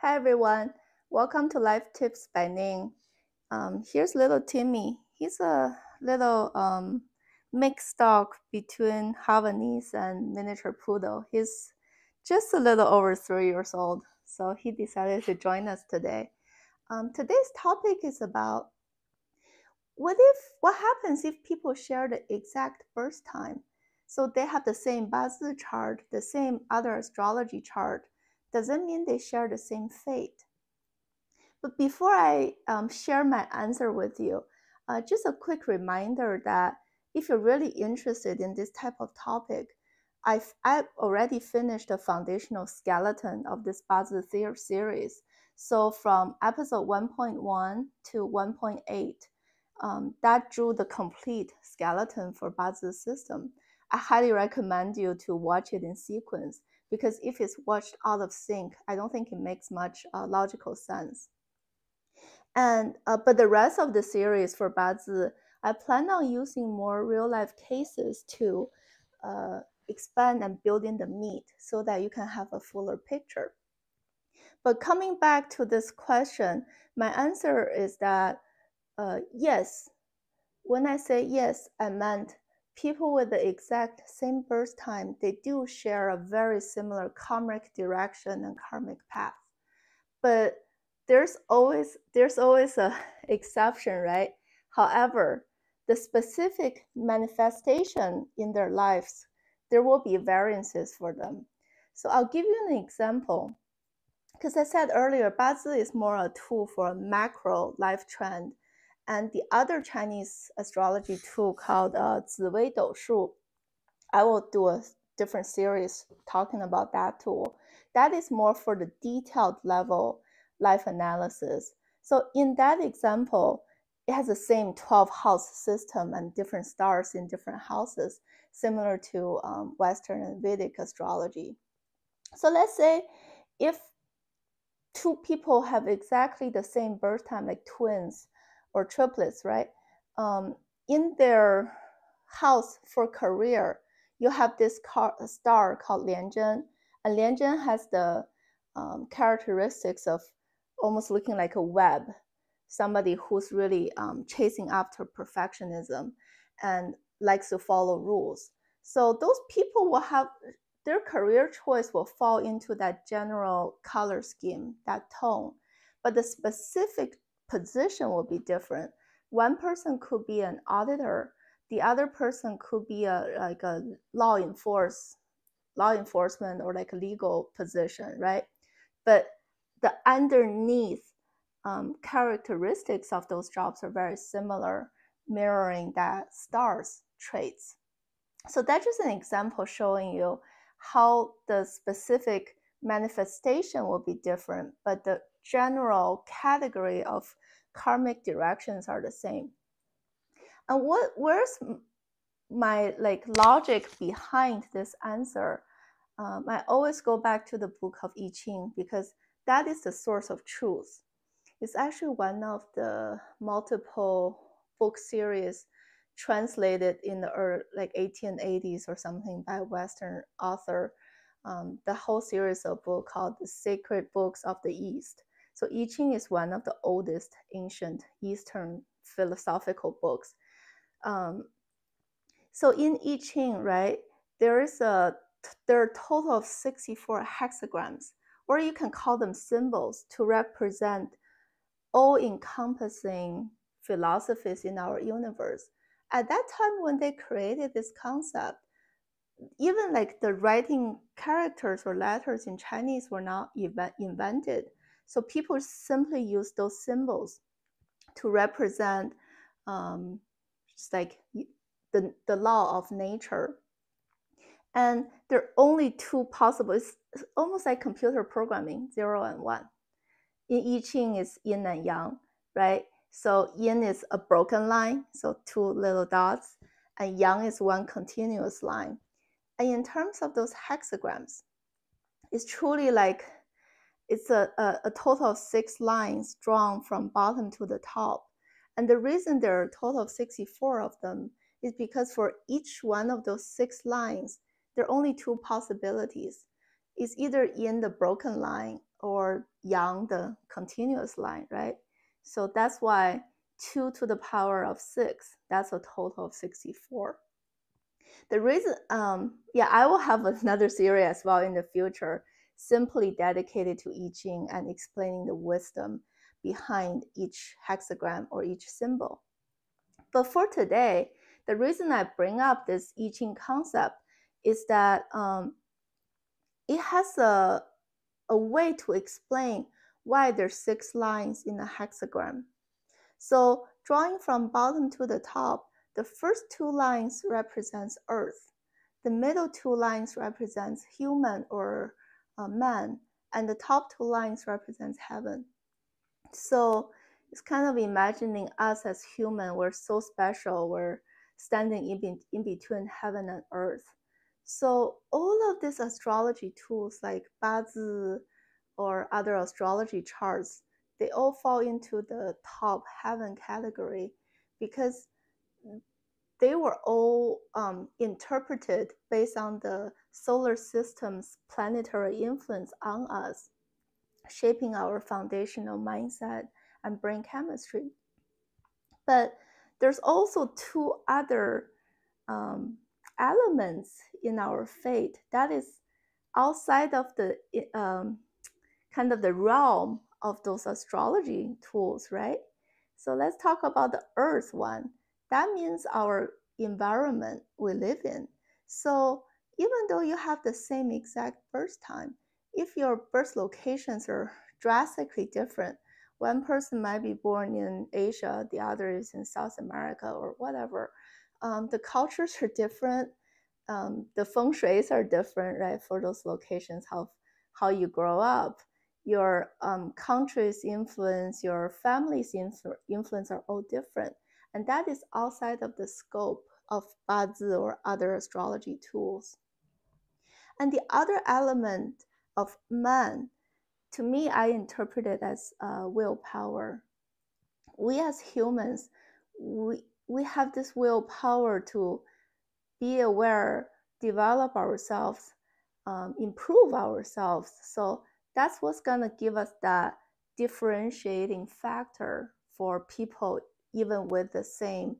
Hi everyone, welcome to Life Tips by Ning. Here's little Timmy. He's a little mixed dog between Havanese and miniature poodle. He's just a little over 3 years old, so he decided to join us today. Today's topic is about what happens if people share the exact birth time? So they have the same BaZi chart, the same other astrology chart. Does it mean they share the same fate? But before I share my answer with you, just a quick reminder that if you're really interested in this type of topic, I've already finished the foundational skeleton of this BaZi theory series. So from episode 1.1 to 1.8, that drew the complete skeleton for BaZi system. I highly recommend you to watch it in sequence because if it's watched out of sync, I don't think it makes much logical sense. And but the rest of the series for BaZi, I plan on using more real-life cases to expand and build in the meat so that you can have a fuller picture. But coming back to this question, my answer is that yes. When I say yes, I meant people with the exact same birth time, they do share a very similar karmic direction and karmic path. But there's always a exception, right? However, the specific manifestation in their lives, there will be variances for them. So I'll give you an example. Because I said earlier, BaZi is more a tool for a macro life trend. And the other Chinese astrology tool called 紫微斗数, I will do a different series talking about that tool. That is more for the detailed level life analysis. So in that example, it has the same 12 house system and different stars in different houses, similar to Western and Vedic astrology. So let's say if two people have exactly the same birth time, like twins or triplets, right? In their house for career, you have this star called Lianzhen, and Lianzhen has the characteristics of almost looking like a web, somebody who's really chasing after perfectionism and likes to follow rules. So those people will have their career choice will fall into that general color scheme, that tone, but the specific position will be different. One person could be an auditor, the other person could be like a law enforcement or like a legal position, right? But the underneath characteristics of those jobs are very similar, mirroring that star's traits. So that's just an example showing you how the specific manifestation will be different, but the general category of karmic directions are the same. And where's my logic behind this answer? I always go back to the book of I Ching because that is the source of truth. It's actually one of the multiple book series translated in the 1880s or something by a Western author. The whole series of books called The Sacred Books of the East. So I Ching is one of the oldest ancient Eastern philosophical books. So in I Ching, right, there are a total of 64 hexagrams, or you can call them symbols, to represent all-encompassing philosophies in our universe. At that time when they created this concept, even like the writing characters or letters in Chinese were not invented. So people simply use those symbols to represent just like the law of nature. And there are only two possible, it's almost like computer programming, 0 and 1. In I Ching is yin and yang, right? So yin is a broken line, so two little dots, and yang is one continuous line. And in terms of those hexagrams, it's truly like it's a total of 6 lines drawn from bottom to the top. And the reason there are a total of 64 of them is because for each one of those 6 lines, there are only 2 possibilities. It's either in the broken line or yang, the continuous line, right? So that's why 2 to the power of 6, that's a total of 64. The reason, I will have another series as well in the future, simply dedicated to I Ching and explaining the wisdom behind each hexagram or each symbol. But for today, the reason I bring up this I Ching concept is that it has a way to explain why there's 6 lines in a hexagram. So drawing from bottom to the top, the first 2 lines represents Earth. The middle 2 lines represents human or man, and the top 2 lines represents heaven. So it's kind of imagining us as human. We're so special. We're standing in between heaven and earth. So all of these astrology tools like BaZi or other astrology charts, they all fall into the top heaven category because they were all interpreted based on the solar system's planetary influence on us, shaping our foundational mindset and brain chemistry. But there's also 2 other elements in our fate that is outside of the kind of the realm of those astrology tools, right? So let's talk about the Earth one. That means our environment we live in. So even though you have the same exact birth time, if your birth locations are drastically different, one person might be born in Asia, the other is in South America or whatever. The cultures are different. The feng shuis are different, right? For those locations, how you grow up, your country's influence, your family's influence are all different. And that is outside of the scope of BaZi or other astrology tools. And the other element of man, to me, I interpret it as willpower. We as humans, we have this willpower to be aware, develop ourselves, improve ourselves. So that's what's gonna give us that differentiating factor for people even with the same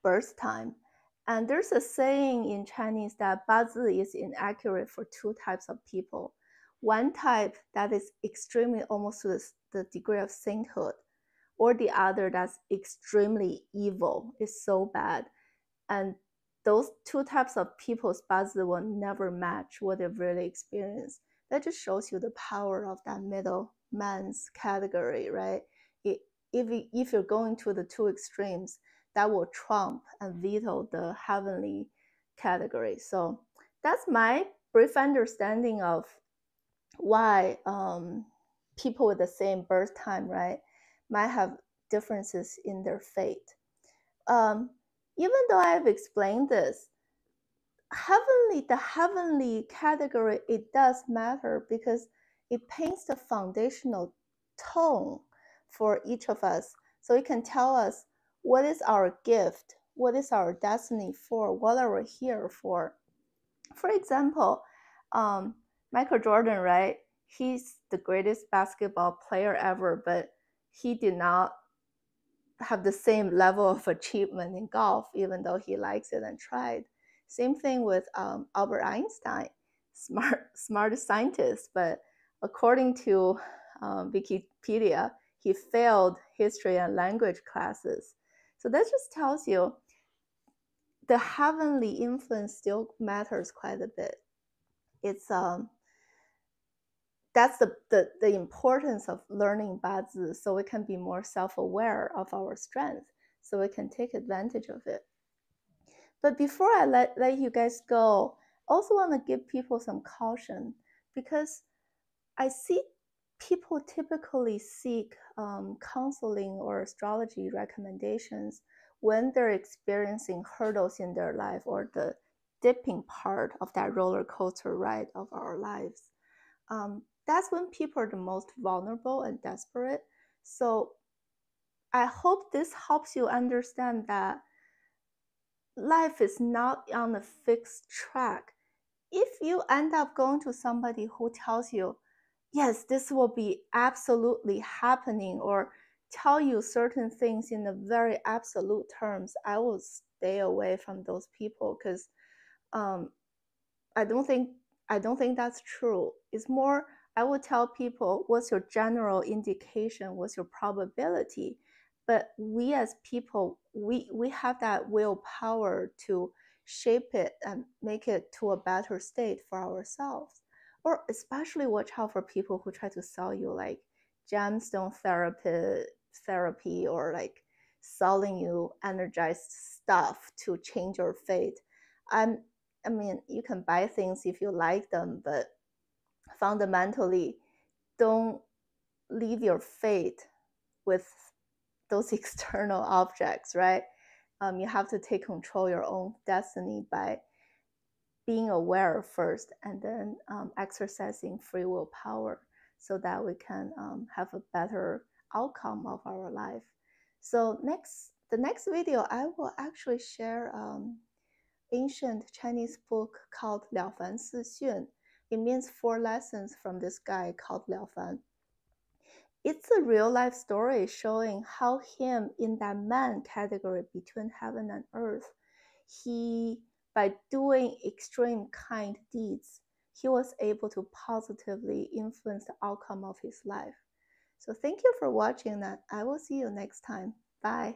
birth time. And there's a saying in Chinese that BaZi is inaccurate for 2 types of people. One type that is extremely almost to the degree of sainthood, or the other that's extremely evil, is so bad. And those 2 types of people's BaZi will never match what they've really experienced. That just shows you the power of that middle man's category, right? If you're going to the 2 extremes, that will trump and veto the heavenly category. So that's my brief understanding of why people with the same birth time, right, might have differences in their fate. Even though I've explained this, the heavenly category, it does matter because it paints the foundational tone for each of us. So it can tell us what is our gift, what is our destiny for, what are we here for. For example, Michael Jordan, right? He's the greatest basketball player ever, but he did not have the same level of achievement in golf, even though he likes it and tried. Same thing with Albert Einstein, smart scientist, but according to Wikipedia, he failed history and language classes. So that just tells you the heavenly influence still matters quite a bit. It's that's the importance of learning BaZi, so we can be more self-aware of our strength, so we can take advantage of it. But before I let you guys go, I also want to give people some caution, because I see people typically seek counseling or astrology recommendations when they're experiencing hurdles in their life or the dipping part of that roller coaster ride of our lives. That's when people are the most vulnerable and desperate. So I hope this helps you understand that life is not on a fixed track. If you end up going to somebody who tells you, yes, this will be absolutely happening, or tell you certain things in a very absolute terms, I will stay away from those people, because um, I don't think I don't think that's true. It's more, I would tell people what's your general indication, what's your probability. But we as people, we have that willpower to shape it and make it to a better state for ourselves. Or especially watch out for people who try to sell you like gemstone therapy, or like selling you energized stuff to change your fate. I'm I mean, you can buy things if you like them, but fundamentally, don't leave your fate with those external objects, right? You have to take control of your own destiny by being aware first, and then exercising free will power, so that we can have a better outcome of our life. So the next video, I will actually share ancient Chinese book called Liao Fan Si Xun. It means 4 lessons from this guy called Liao Fan. It's a real life story showing how him in that man category between heaven and earth, he, by doing extreme kind deeds, he was able to positively influence the outcome of his life. So thank you for watching that. I will see you next time. Bye.